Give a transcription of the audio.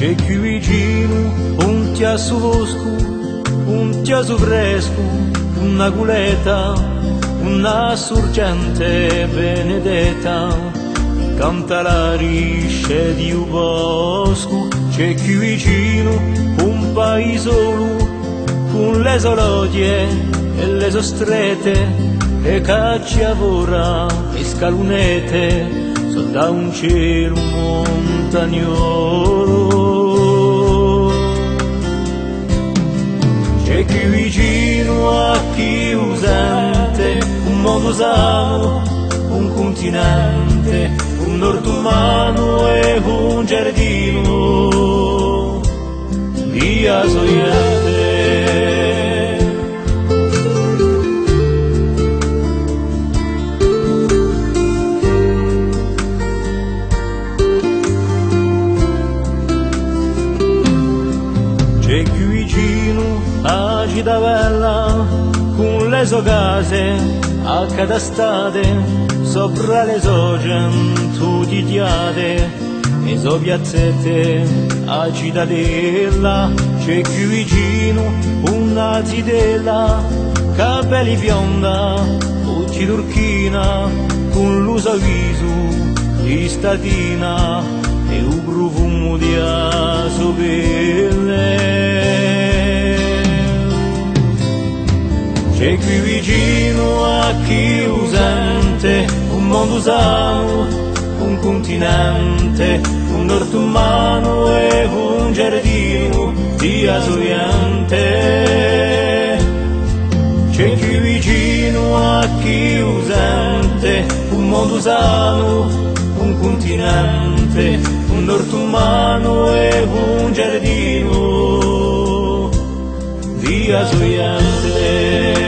C'è qui vicino un chiasso fosco, un chiasso fresco, una culeta, una sorgente benedetta, canta la risce di un bosco. C'è qui vicino un paesolo, con le solodie e le sostrete, e cacciavora e scalunete, sotto un cielo montagnolo. C'è qui vicino a chi usante un mondo sano, un continente, un nord umano e un giardino via sognante. C'è qui vicino a Citavella, con le sue case accatastate, sopra le sue cento tiate, e so piazzette a Cittadella. C'è qui vicino una zitella, capelli bionda, occhi turchina, con l'uso viso di statina, e un profumo di sua pelle. C'è qui vicino a chi usante un mondo sano, un continente, un nord umano e un giardino di sognante. C'è qui vicino a chi usante un mondo sano, un continente, un nord umano e un giardino di sognante.